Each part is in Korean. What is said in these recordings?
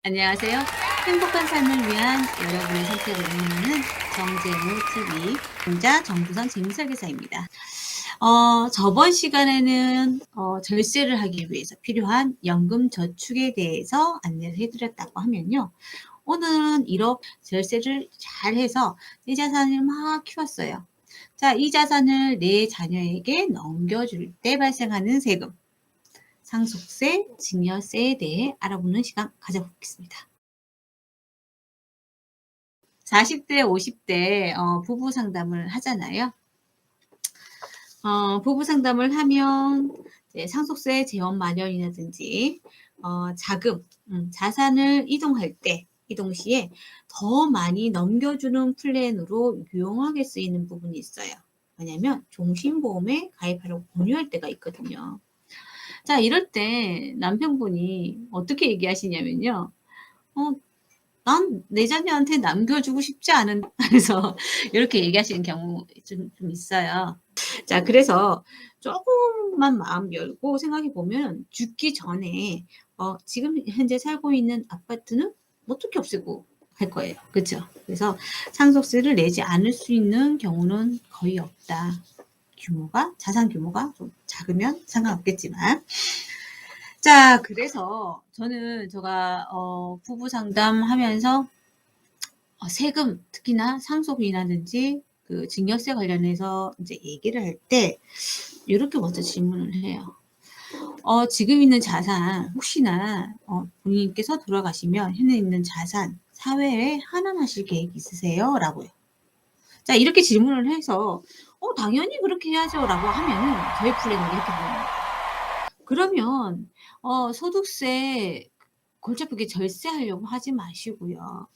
안녕하세요. 행복한 삶을 위한 여러분의 선택을 응원하는 정재무 TV 공자 정부선 재무설계사입니다. 저번 시간에는 절세를 하기 위해서 필요한 연금 저축에 대해서 안내를 해드렸다고 하면요. 오늘은 1억 절세를 잘 해서 내 자산을 막 키웠어요. 자, 이 자산을 내 자녀에게 넘겨줄 때 발생하는 세금, 상속세, 증여세에 대해 알아보는 시간 가져보겠습니다. 40대, 50대 부부 상담을 하잖아요. 부부 상담을 하면 이제 상속세 재원 마련이라든지 자금, 자산을 이동할 때 이동 시에 더 많이 넘겨주는 플랜으로 유용하게 쓰이는 부분이 있어요. 왜냐면 종신보험에 가입하려고 권유할 때가 있거든요. 자, 이럴 때 남편분이 어떻게 얘기하시냐면요. 난 내 자녀한테 남겨주고 싶지 않은 그래서 이렇게 얘기하시는 경우 좀 있어요. 자, 그래서 조금만 마음 열고 생각해 보면 죽기 전에 지금 현재 살고 있는 아파트는 어떻게 없애고 할 거예요. 그죠? 그래서 상속세를 내지 않을 수 있는 경우는 거의 없다. 자산 규모가 좀 작으면 상관없겠지만. 자, 그래서 제가 부부 상담하면서 세금, 특히나 상속이라든지 그 증여세 관련해서 이제 얘기를 할 때 이렇게 먼저 질문을 해요. 지금 있는 자산 혹시나 본인께서 돌아가시면 현재 있는 자산 사회에 환원하실 계획 있으세요? 라고요. 자, 이렇게 질문을 해서 당연히 그렇게 해야죠 라고 하면은 저희 플랜은 이렇게 보입니다. 그러면 소득세 골치 아프게 절세하려고 하지 마시고요.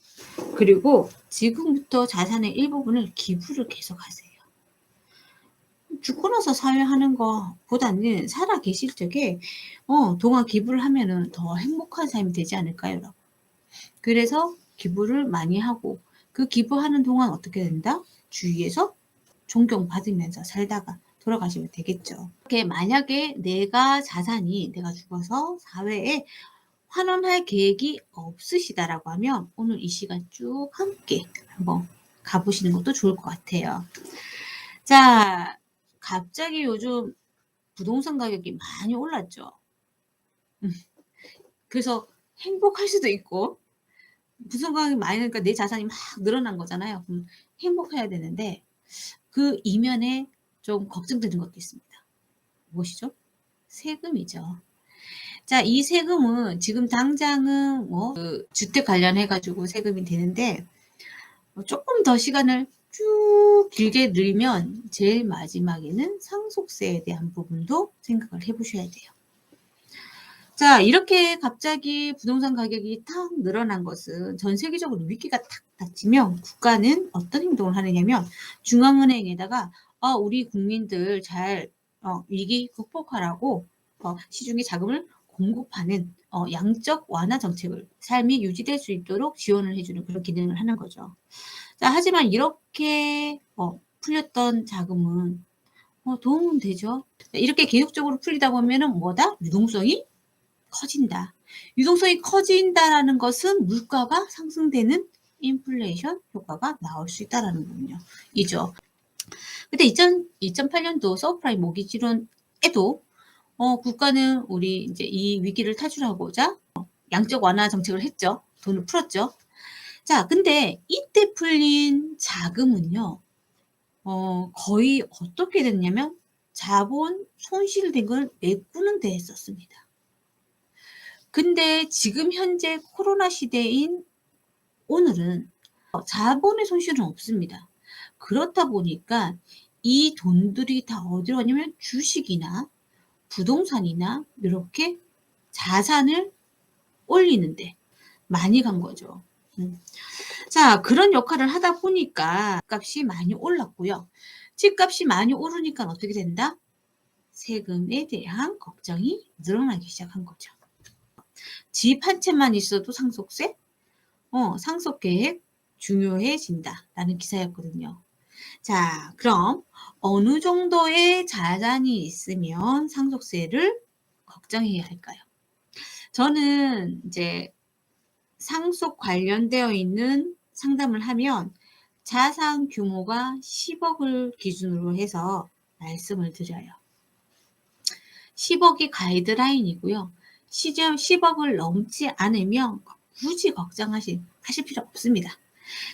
그리고 지금부터 자산의 일부분을 기부를 계속하세요. 죽고 나서 사회하는 것보다는 살아 계실 적에 동안 기부를 하면은 더 행복한 삶이 되지 않을까요? 라고. 그래서 기부를 많이 하고 그 기부하는 동안 어떻게 된다? 주위에서 존경받으면서 살다가 돌아가시면 되겠죠. 이렇게 만약에 내가 죽어서 사회에 환원할 계획이 없으시다라고 하면 오늘 이 시간 쭉 함께 한번 가보시는 것도 좋을 것 같아요. 자, 갑자기 요즘 부동산 가격이 많이 올랐죠. 그래서 행복할 수도 있고 부동산 가격이 많이 오르니까 내 자산이 막 늘어난 거잖아요. 그럼 행복해야 되는데 그 이면에 좀 걱정되는 것도 있습니다. 무엇이죠? 세금이죠. 자, 이 세금은 지금 당장은 그 주택 관련해 가지고 세금이 되는데 조금 더 시간을 쭉 길게 늘면 제일 마지막에는 상속세에 대한 부분도 생각을 해 보셔야 돼요. 자, 이렇게 갑자기 부동산 가격이 탁 늘어난 것은 전 세계적으로 위기가 탁 닥치면 국가는 어떤 행동을 하느냐면 중앙은행에다가 우리 국민들 잘 위기 극복하라고 시중에 자금을 공급하는 양적 완화 정책을 삶이 유지될 수 있도록 지원을 해 주는 그런 기능을 하는 거죠. 자, 하지만 이렇게 풀렸던 자금은 도움은 되죠. 이렇게 계속적으로 풀리다 보면은 뭐다? 유동성이 커진다. 유동성이 커진다라는 것은 물가가 상승되는 인플레이션 효과가 나올 수 있다라는 거군요. 이죠. 근데 2008년도 서브프라임 모기 지론에도 국가는 우리 이제 이 위기를 탈출하고자 양적 완화 정책을 했죠. 돈을 풀었죠. 자, 근데 이때 풀린 자금은요. 거의 어떻게 됐냐면 자본 손실된 걸 메꾸는 데 썼습니다. 근데 지금 현재 코로나 시대인 오늘은 자본의 손실은 없습니다. 그렇다 보니까 이 돈들이 다 어디로 가냐면 주식이나 부동산이나 이렇게 자산을 올리는데 많이 간 거죠. 자, 그런 역할을 하다 보니까 값이 많이 올랐고요. 집값이 많이 오르니까 어떻게 된다? 세금에 대한 걱정이 늘어나기 시작한 거죠. 집 한 채만 있어도 상속세? 상속 계획 중요해진다라는 기사였거든요. 자, 그럼 어느 정도의 자산이 있으면 상속세를 걱정해야 할까요? 저는 이제 상속 관련되어 있는 상담을 하면 자산 규모가 10억을 기준으로 해서 말씀을 드려요. 10억이 가이드라인이고요. 시점 10억을 넘지 않으면 굳이 걱정하실 필요 없습니다.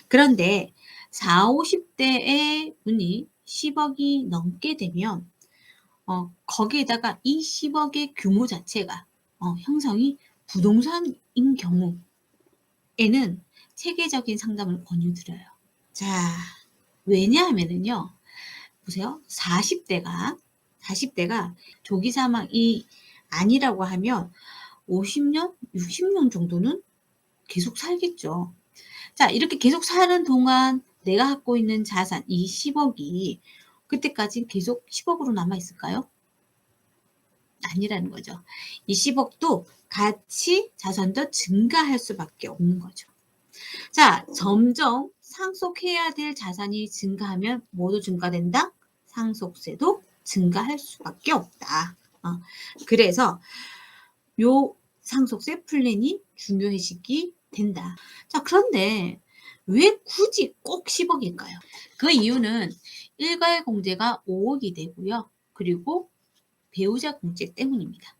그런데 40, 50대의 분이 10억이 넘게 되면 거기에다가 이 10억의 규모 자체가 형성이 부동산인 경우에는 체계적인 상담을 권유드려요. 자, 왜냐하면은요. 보세요. 40대가 조기 사망이 아니라고 하면 50년, 60년 정도는 계속 살겠죠. 자, 이렇게 계속 사는 동안 내가 갖고 있는 자산, 이 10억이 그때까지 계속 10억으로 남아있을까요? 아니라는 거죠. 이 10억도 같이 자산도 증가할 수밖에 없는 거죠. 자, 점점 상속해야 될 자산이 증가하면 뭐도 증가된다? 상속세도 증가할 수밖에 없다. 그래서 요 상속세 플랜이 중요해지기 된다. 자, 그런데 왜 굳이 꼭 10억일까요? 그 이유는 일가의 공제가 5억이 되고요. 그리고 배우자 공제 때문입니다.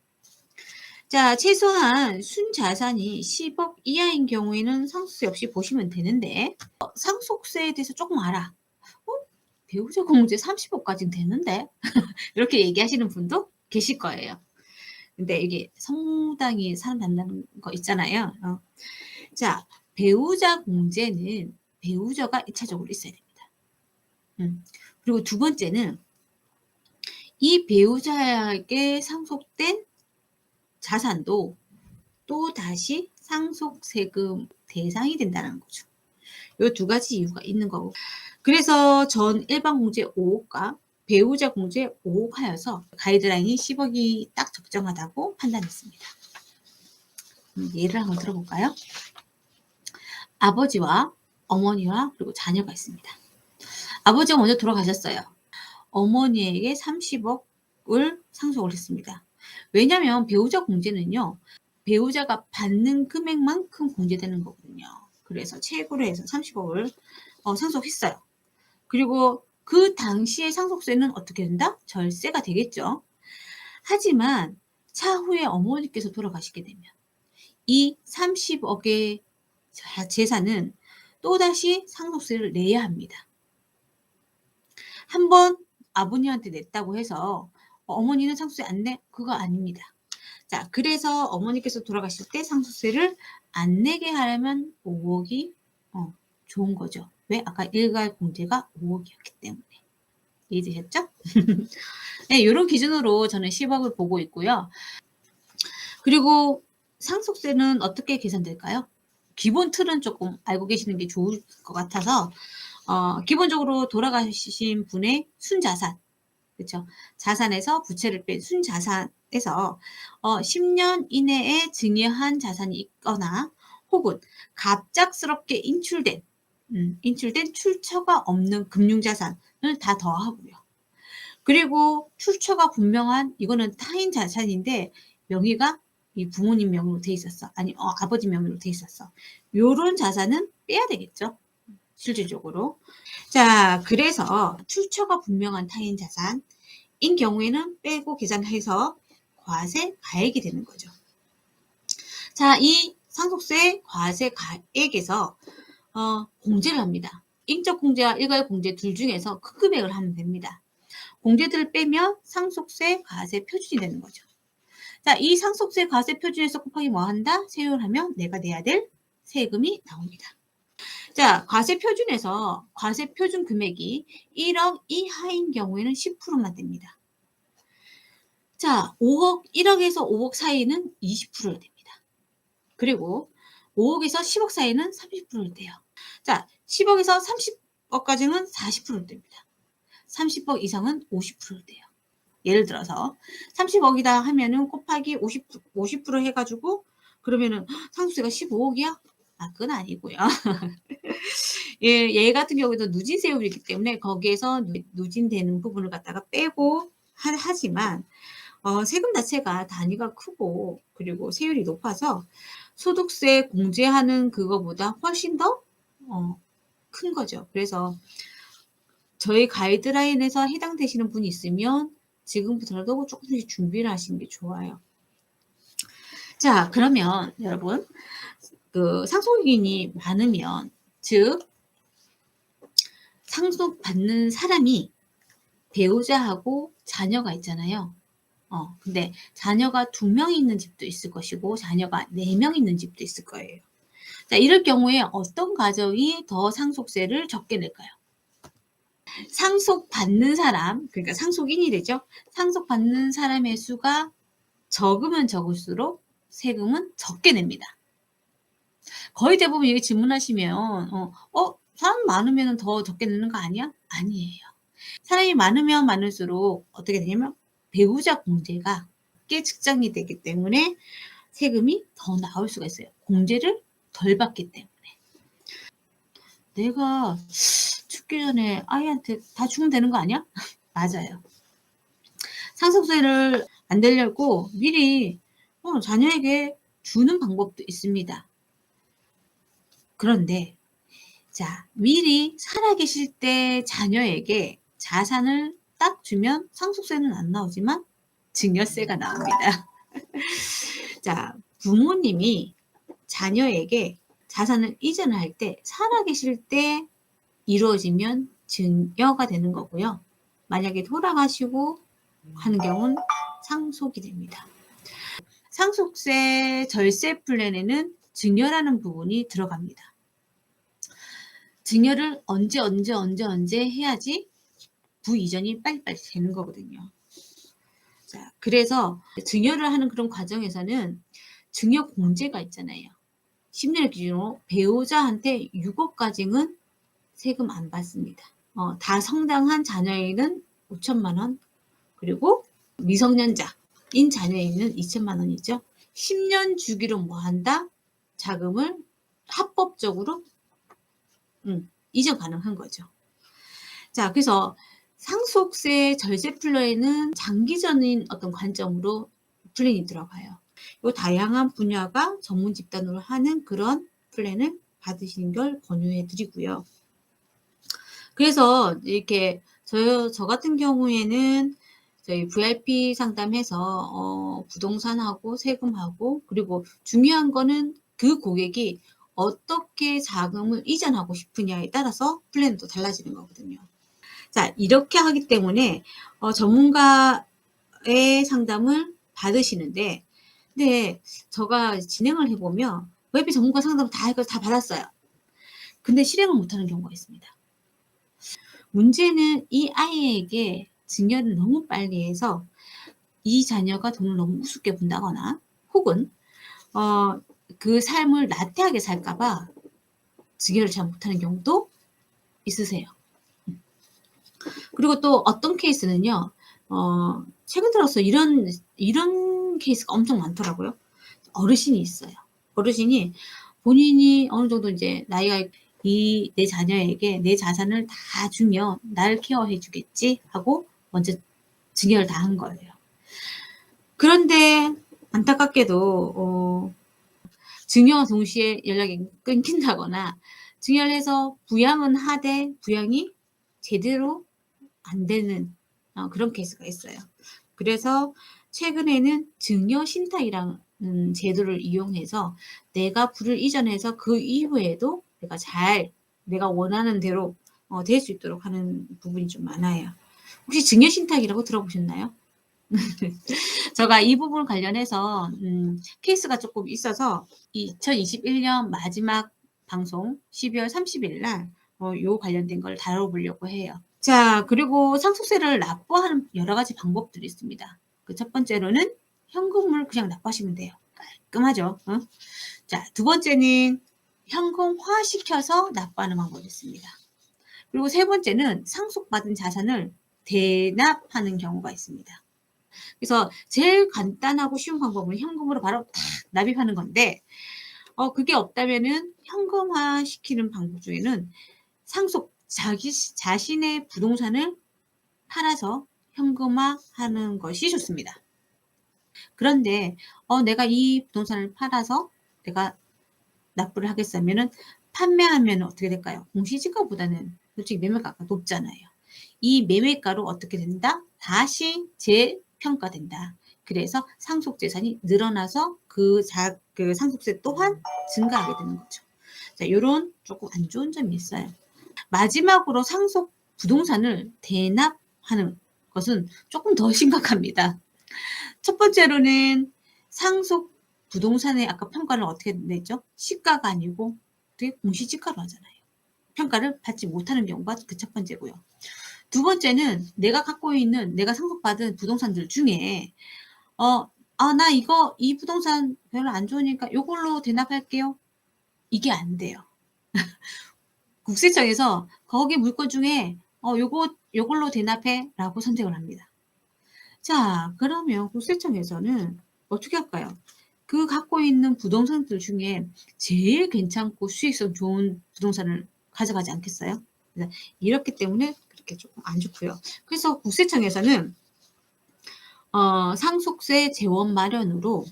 자, 최소한 순자산이 10억 이하인 경우에는 상속세 없이 보시면 되는데 상속세에 대해서 조금 알아. 배우자 공제 30억까지는 되는데 이렇게 얘기하시는 분도 계실 거예요. 근데 이게 성당이 사람 단다는 거 있잖아요. 자, 배우자 공제는 배우자가 1차적으로 있어야 됩니다. 그리고 두 번째는 이 배우자에게 상속된 자산도 또 다시 상속세금 대상이 된다는 거죠. 이 두 가지 이유가 있는 거고. 그래서 전 일반 공제 5억과 배우자 공제 5억 하여서 가이드라인이 10억이 딱 적정하다고 판단했습니다. 예를 한번 들어볼까요? 아버지와 어머니와 그리고 자녀가 있습니다. 아버지가 먼저 돌아가셨어요. 어머니에게 30억을 상속을 했습니다. 왜냐하면 배우자 공제는요. 배우자가 받는 금액만큼 공제되는 거거든요. 그래서 최고로 해서 30억을 상속했어요. 그리고 그 당시의 상속세는 어떻게 된다? 절세가 되겠죠. 하지만 차후에 어머니께서 돌아가시게 되면 이 30억의 재산은 또다시 상속세를 내야 합니다. 한번 아버님한테 냈다고 해서 어머니는 상속세 안 내? 그거 아닙니다. 자, 그래서 어머니께서 돌아가실 때 상속세를 안 내게 하려면 5억이 좋은 거죠. 왜? 아까 일괄 공제가 5억이었기 때문에. 이해되셨죠? 네, 이런 기준으로 저는 10억을 보고 있고요. 그리고 상속세는 어떻게 계산될까요? 기본 틀은 조금 알고 계시는 게 좋을 것 같아서 기본적으로 돌아가신 분의 순자산, 그렇죠? 자산에서 부채를 뺀 순자산에서 10년 이내에 증여한 자산이 있거나 혹은 갑작스럽게 인출된 출처가 없는 금융자산을 다 더하고요. 그리고 출처가 분명한 이거는 타인 자산인데 명의가 이 부모님 명의로 돼 있었어. 아니 아버지 명의로 돼 있었어. 요런 자산은 빼야 되겠죠. 실질적으로. 자, 그래서 출처가 분명한 타인 자산인 경우에는 빼고 계산해서 과세 가액이 되는 거죠. 자, 이 상속세 과세 가액에서 공제를 합니다. 인적 공제와 일괄 공제 둘 중에서 큰 금액을 하면 됩니다. 공제들을 빼면 상속세 과세 표준이 되는 거죠. 자, 이 상속세 과세 표준에서 곱하기 뭐 한다? 세율하면 내가 내야 될 세금이 나옵니다. 자, 과세 표준에서 과세 표준 금액이 1억 이하인 경우에는 10%만 됩니다. 자, 1억에서 5억 사이는 20%를 됩니다. 그리고 5억에서 10억 사이는 30%를 돼요. 자, 10억에서 30억까지는 40%를 됩니다. 30억 이상은 50%를 돼요. 예를 들어서 30억이다 하면은 곱하기 50% 해가지고 그러면은 상속세가 15억이야? 아, 그건 아니고요. 얘 같은 경우에도 누진 세율이기 때문에 거기에서 누진되는 부분을 갖다가 빼고 하지만 세금 자체가 단위가 크고 그리고 세율이 높아서 소득세 공제하는 그거보다 훨씬 더 큰 거죠. 그래서 저희 가이드라인에서 해당되시는 분이 있으면 지금부터라도 쪼끔씩 준비를 하시는 게 좋아요. 자, 그러면 여러분, 그 상속인이 많으면, 즉 상속받는 사람이 배우자하고 자녀가 있잖아요. 근데 자녀가 2명 있는 집도 있을 것이고 자녀가 4명 있는 집도 있을 거예요. 자, 이럴 경우에 어떤 가정이 더 상속세를 적게 낼까요? 상속받는 사람, 그러니까 상속인이 되죠. 상속받는 사람의 수가 적으면 적을수록 세금은 적게 냅니다. 거의 대부분 이렇게 질문하시면 사람 많으면 더 적게 내는 거 아니야? 아니에요. 사람이 많으면 많을수록 어떻게 되냐면 배우자 공제가 꽤 측정이 되기 때문에 세금이 더 나올 수가 있어요. 공제를 덜 받기 때문에. 내가 죽기 전에 아이한테 다 주면 되는 거 아니야? 맞아요. 상속세를 안 내려고 미리 자녀에게 주는 방법도 있습니다. 그런데 자, 미리 살아계실 때 자녀에게 자산을 딱 주면 상속세는 안 나오지만 증여세가 나옵니다. 자, 부모님이 자녀에게 자산을 이전을 할 때 살아계실 때 이루어지면 증여가 되는 거고요. 만약에 돌아가시고 하는 경우는 상속이 됩니다. 상속세 절세 플랜에는 증여라는 부분이 들어갑니다. 증여를 언제 해야지 부이전이 빨리빨리 되는 거거든요. 자, 그래서 증여를 하는 그런 과정에서는 증여 공제가 있잖아요. 10년을 기준으로 배우자한테 6억까지는 세금 안 받습니다. 다 성장한 자녀에게는 5천만 원, 그리고 미성년자인 자녀에게는 2천만 원이죠. 10년 주기로 뭐 한다? 자금을 합법적으로 이전 가능한 거죠. 자, 그래서 상속세 절세 플랜에는 장기적인 어떤 관점으로 플랜이 들어가요. 이 다양한 분야가 전문 집단으로 하는 그런 플랜을 받으시는 걸 권유해 드리고요. 그래서 이렇게 저 같은 경우에는 저희 VIP 상담해서 부동산하고 세금하고, 그리고 중요한 거는 그 고객이 어떻게 자금을 이전하고 싶으냐에 따라서 플랜도 달라지는 거거든요. 자, 이렇게 하기 때문에 전문가의 상담을 받으시는데, 근데 제가 진행을 해보면 VIP 전문가 상담 다 받았어요. 근데 실행을 못하는 경우가 있습니다. 문제는 이 아이에게 증여를 너무 빨리 해서 이 자녀가 돈을 너무 우습게 본다거나, 혹은 그 삶을 나태하게 살까봐 증여를 잘 못하는 경우도 있으세요. 그리고 또 어떤 케이스는요, 최근 들어서 이런 케이스가 엄청 많더라고요. 어르신이 있어요. 어르신이 본인이 어느 정도 이제 나이가 내 자녀에게 내 자산을 다 주면 날 케어해 주겠지 하고 먼저 증여를 다 한 거예요. 그런데 안타깝게도 증여와 동시에 연락이 끊긴다거나, 증여를 해서 부양은 하되 부양이 제대로 안 되는 그런 케이스가 있어요. 그래서 최근에는 증여 신탁이라는 제도를 이용해서 내가 부를 이전해서 그 이후에도 내가 원하는 대로 될 수 있도록 하는 부분이 좀 많아요. 혹시 증여 신탁이라고 들어보셨나요? 제가 이 부분 관련해서 케이스가 조금 있어서 2021년 마지막 방송 12월 30일 날 요 관련된 걸 다뤄보려고 해요. 자, 그리고 상속세를 납부하는 여러 가지 방법들이 있습니다. 그 첫 번째로는 현금을 그냥 납부하시면 돼요. 깔끔하죠. 자, 두 번째는 현금화 시켜서 납부하는 방법이 있습니다. 그리고 세 번째는 상속받은 자산을 대납하는 경우가 있습니다. 그래서 제일 간단하고 쉬운 방법은 현금으로 바로 탁 납입하는 건데, 그게 없다면은 현금화 시키는 방법 중에는 자신의 부동산을 팔아서 현금화하는 것이 좋습니다. 그런데 내가 이 부동산을 팔아서 내가 납부를 하겠으면은 판매하면 어떻게 될까요? 공시지가보다는 솔직히 매매가가 높잖아요. 이 매매가로 어떻게 된다? 다시 재평가된다. 그래서 상속재산이 늘어나서 그 상속세 또한 증가하게 되는 거죠. 자, 요런 조금 안 좋은 점이 있어요. 마지막으로 상속 부동산을 대납하는 것은 조금 더 심각합니다. 첫 번째로는 상속 부동산의 아까 평가를 어떻게 냈죠? 시가가 아니고 되게 공시지가로 하잖아요. 평가를 받지 못하는 경우가 그 첫 번째고요. 두 번째는 내가 상속받은 부동산들 중에 나 이 부동산 별로 안 좋으니까 요걸로 대납할게요. 이게 안 돼요. 국세청에서 거기 물건 중에 요걸로 대납해 라고 선택을 합니다. 자, 그러면 국세청에서는 어떻게 할까요? 그 갖고 있는 부동산들 중에 제일 괜찮고 수익성 좋은 부동산을 가져가지 않겠어요? 이렇기 때문에 그렇게 조금 안 좋고요. 그래서 국세청에서는 상속세 재원 마련으로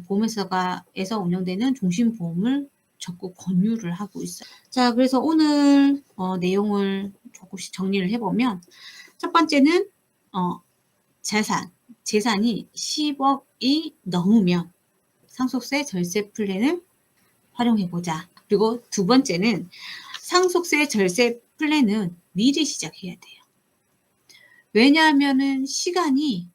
보험회사에서 운영되는 종신보험을 적극 권유를 하고 있어요. 자, 그래서 오늘 내용을 조금씩 정리를 해보면 첫 번째는 재산이 10억이 넘으면 상속세 절세 플랜을 활용해보자. 그리고 두 번째는 상속세 절세 플랜은 미리 시작해야 돼요. 왜냐하면은 시간이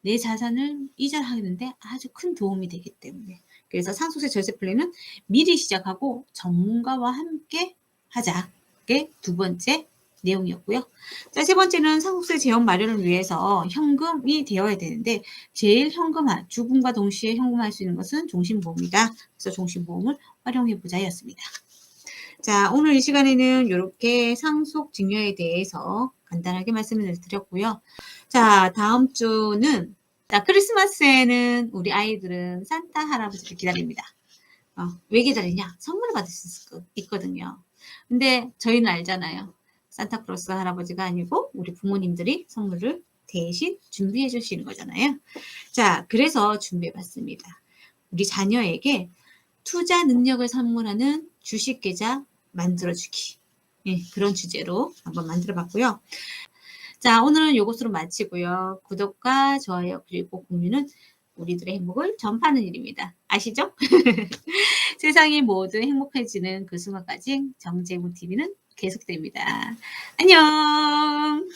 내 자산을 이전하는데 아주 큰 도움이 되기 때문에. 그래서 상속세 절세 플랜은 미리 시작하고 전문가와 함께 하자. 그게 두 번째 내용이었고요. 자, 세 번째는 상속세 재원 마련을 위해서 현금이 되어야 되는데 제일 죽음과 동시에 현금할 수 있는 것은 종신보험이다. 그래서 종신보험을 활용해보자였습니다. 자, 오늘 이 시간에는 이렇게 상속증여에 대해서 간단하게 말씀을 드렸고요. 자, 다음 주는 크리스마스에는 우리 아이들은 산타 할아버지를 기다립니다. 왜 기다리냐? 선물을 받을 수 있거든요. 근데 저희는 알잖아요. 산타클로스 할아버지가 아니고 우리 부모님들이 선물을 대신 준비해 주시는 거잖아요. 자, 그래서 준비해 봤습니다. 우리 자녀에게 투자 능력을 선물하는 주식계좌 만들어주기. 예, 그런 주제로 한번 만들어 봤고요. 자, 오늘은 이것으로 마치고요. 구독과 좋아요 그리고 공유는 우리들의 행복을 전파하는 일입니다. 아시죠? 세상이 모두 행복해지는 그 순간까지 정재무TV는 계속됩니다. 안녕.